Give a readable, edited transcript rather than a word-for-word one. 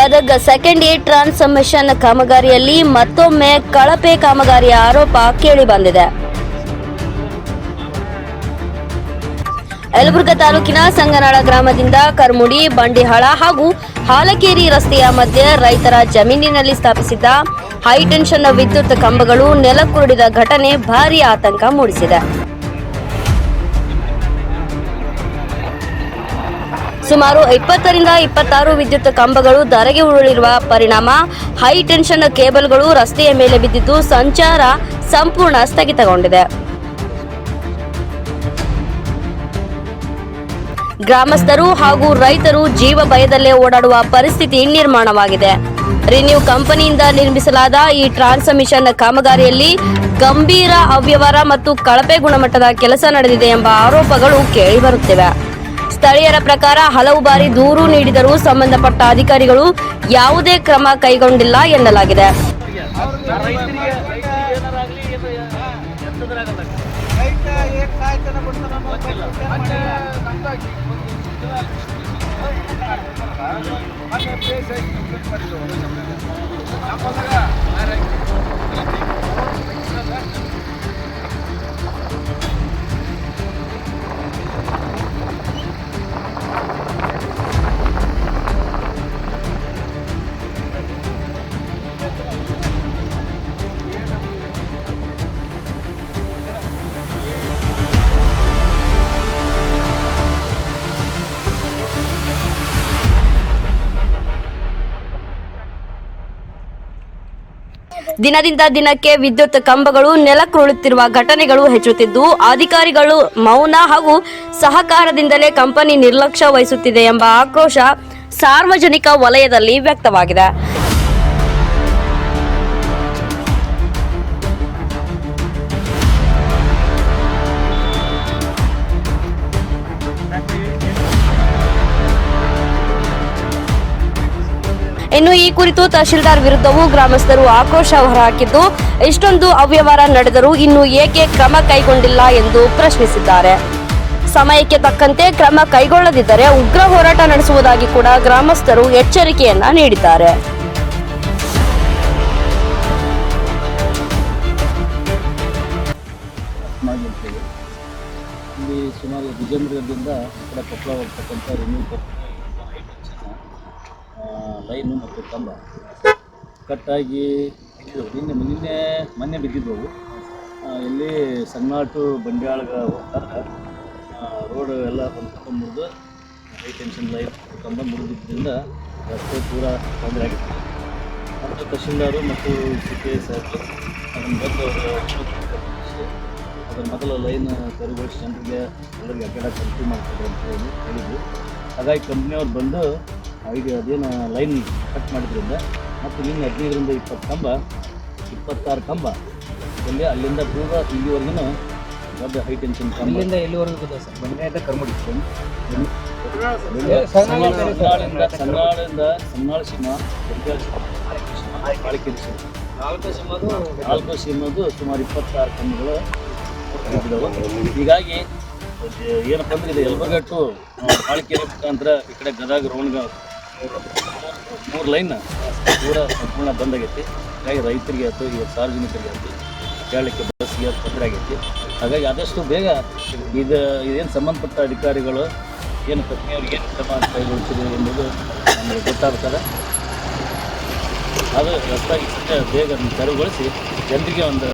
Gadag second air transformation ಕಾಮಗಾರಿಯಲ್ಲಿ ಮತ್ತೊಮ್ಮೆ ಕಳಪೆ ಕಾಮಗಾರಿಯ ಆರೋಪ ಕೇಳಿಬಂದಿದೆ. ಯಲಬುರ್ಗಾ ತಾಲೂಕಿನ ಸಂಗನಾಳ ಗ್ರಾಮದಿಂದ ಕರ್ಮುಡಿ, ಬಂಡಿಹಾಳ ಹಾಗೂ ಹಾಲಕೇರಿ ರಸ್ತೆಯ ಮಧ್ಯೆ ರೈತರ ಜಮೀನಿನಲ್ಲಿ ಸ್ಥಾಪಿಸಿದ್ದ ಹೈಟೆನ್ಷನ್ ವಿದ್ಯುತ್ ಕಂಬಗಳು ನೆಲಕ್ಕುರುಳಿದ ಘಟನೆ ಭಾರೀ ಆತಂಕ ಮೂಡಿಸಿದೆ. ಸುಮಾರು 20 ರಿಂದ 26 ವಿದ್ಯುತ್ ಕಂಬಗಳು ಧರೆಗೆ ಉರುಳಿರುವ ಪರಿಣಾಮ ಹೈಟೆನ್ಷನ್ ಕೇಬಲ್ಗಳು ರಸ್ತೆಯ ಮೇಲೆ ಬಿದ್ದಿದ್ದು ಸಂಚಾರ ಸಂಪೂರ್ಣ ಸ್ಥಗಿತಗೊಂಡಿದೆ. ಗ್ರಾಮಸ್ಥರು ಹಾಗೂ ರೈತರು ಜೀವ ಭಯದಲ್ಲೇ ಓಡಾಡುವ ಪರಿಸ್ಥಿತಿ ನಿರ್ಮಾಣವಾಗಿದೆ. ರಿನ್ಯೂ ಕಂಪನಿಯಿಂದ ನಿರ್ಮಿಸಲಾದ ಈ ಟ್ರಾನ್ಸ್ಮಿಷನ್ ಕಾಮಗಾರಿಯಲ್ಲಿ ಗಂಭೀರ ಅವ್ಯವಹಾರ ಮತ್ತು ಕಳಪೆ ಗುಣಮಟ್ಟದ ಕೆಲಸ ನಡೆದಿದೆ ಎಂಬ ಆರೋಪಗಳು ಕೇಳಿಬರುತ್ತಿವೆ. ಸ್ಥಳೀಯರ ಪ್ರಕಾರ ಹಲವು ಬಾರಿ ದೂರು ನೀಡಿದರೂ ಸಂಬಂಧಪಟ್ಟ ಅಧಿಕಾರಿಗಳು ಯಾವುದೇ ಕ್ರಮ ಕೈಗೊಂಡಿಲ್ಲ ಎನ್ನಲಾಗಿದೆ. ದಿನದಿಂದ ದಿನಕ್ಕೆ ವಿದ್ಯುತ್ ಕಂಬಗಳು ನೆಲಕ್ಕುರುಳುತ್ತಿರುವ ಘಟನೆಗಳು ಹೆಚ್ಚುತ್ತಿದ್ದು, ಅಧಿಕಾರಿಗಳು ಮೌನ ಹಾಗೂ ಸಹಕಾರದಿಂದಲೇ ಕಂಪನಿ ನಿರ್ಲಕ್ಷ್ಯ ವಹಿಸುತ್ತಿದೆ ಎಂಬ ಆಕ್ರೋಶ ಸಾರ್ವಜನಿಕ ವಲಯದಲ್ಲಿ ವ್ಯಕ್ತವಾಗಿದೆ. ಇನ್ನು ಈ ಕುರಿತು ತಹಶೀಲ್ದಾರ್ ವಿರುದ್ಧವೂ ಗ್ರಾಮಸ್ಥರು ಆಕ್ರೋಶ ಹೊರಹಾಕಿದ್ದು, ಇಷ್ಟೊಂದು ಅವ್ಯವಹಾರ ನಡೆದರೂ ಇನ್ನೂ ಏಕೆ ಕ್ರಮ ಕೈಗೊಂಡಿಲ್ಲ ಎಂದು ಪ್ರಶ್ನಿಸಿದ್ದಾರೆ. ಸಮಯಕ್ಕೆ ತಕ್ಕಂತೆ ಕ್ರಮ ಕೈಗೊಳ್ಳದಿದ್ದರೆ ಉಗ್ರ ಹೋರಾಟ ನಡೆಸುವುದಾಗಿ ಕೂಡ ಗ್ರಾಮಸ್ಥರು ಎಚ್ಚರಿಕೆಯನ್ನ ನೀಡಿದ್ದಾರೆ. ಇಲ್ಲಿ ಸುಮಾರು ವಿಜಯನಗರದಿಂದ ಕೊಪ್ಪಳ ಹೋಗ್ತಕ್ಕಂಥ ರಿನ್ಯೂ ಲೈನು ಮತ್ತು ಕಂಬ ಕಟ್ಟಾಗಿ ಮೊನ್ನೆ ಬಿದ್ದಿದ್ದವು. ಇಲ್ಲಿ ಸಂಗನಾಳ ಟು ಬಂಡ್ಯಾಳಗ ಹೋಗ್ತಾರೆ ರೋಡ್ ಎಲ್ಲ ಒಂದು ಮುರಿದು ಹೈ ಟೆನ್ಷನ್ ಲೈನ್ ಕಂಬ ಮುರಿದಿದ್ದರಿಂದ ರಸ್ತೆ ಪೂರ ತೊಂದರೆ ಆಗಿತ್ತು. ಮತ್ತು ತಹಶೀಲ್ದಾರು ಮತ್ತು CPS ಅದನ್ನು ಬಂದು ಅದರ ಮೊದಲ ಲೈನ್ ತೆರವುಗೊಳಿಸಿ ಜನರಿಗೆ ಎಲ್ಲರಿಗೆ ಅಡ್ಡಾಡ ಕಂಪ್ನಿ ಮಾಡ್ತಾರೆ ಅಂತ ಹೇಳಿದ್ರು. ಹಾಗಾಗಿ ಕಂಪ್ನಿಯವ್ರು ಬಂದು ಅದೇನು ಲೈನ್ ಕಟ್ ಮಾಡಿದ್ರಿಂದ ಮತ್ತು ಇನ್ನು 15 ರಿಂದ 20 ಕಂಬ 26 ಕಂಬ ಎಲ್ಲಿ ಅಲ್ಲಿಂದ ಪೂರ್ವ ಇಲ್ಲಿವರೆಗೂ ದೊಡ್ಡ ಹೈ ಟೆನ್ಷನ್ ಕಂಬ. ಇಲ್ಲಿಂದ ಎಲ್ಲಿವರೆಗೂ ಗೊತ್ತಾ ಸರ್? ಬಂಡೆಯಿಂದ ಕರ್ಮುಡಿ ಸಂಗನಾಳ ಸೀಮಾ, ಹಾಲಕೇರಿ ಸೀಮಾ, 4 ಸೀಮದು ಸುಮಾರು 26 ಕಂಬಗಳು ಇದ್ದಾವೆ. ಹೀಗಾಗಿ ಏನಪ್ಪ ಅಂದ್ರೆ ಇದು ಯಲಬುರ್ಗಾ ಟು ಹಾಲಕೇರಿ ಮುಖಾಂತರ ಈ ಕಡೆ ಗದಗ ರೋಣಗ 3 ಲೈನ್ ಪೂರ ಸಂಪೂರ್ಣ ಬಂದಾಗೈತಿ. ಹಾಗಾಗಿ ರೈತರಿಗೆ ಆಯ್ತು, ಈಗ ಸಾರ್ವಜನಿಕರಿಗೆ ಆಯ್ತು, ಕೇಳಲಿಕ್ಕೆ ಬಸ್ಸಿಗೆ ತೊಂದರೆ ಆಗೈತಿ. ಹಾಗಾಗಿ ಆದಷ್ಟು ಬೇಗ ಇದೇನು ಸಂಬಂಧಪಟ್ಟ ಅಧಿಕಾರಿಗಳು ಏನು ಕಂಪ್ನಿಯವ್ರಿಗೆ ಏನು ಕ್ರಮ ಕೈಗೊಳಿಸಿದೆ ಎಂಬುದು ನಮಗೆ ಗೊತ್ತಾಗ್ತದೆ. ಅದು ರಸ್ತಾಗಿ ಬೇಗ ತೆರವುಗೊಳಿಸಿ ಜನರಿಗೆ ಒಂದು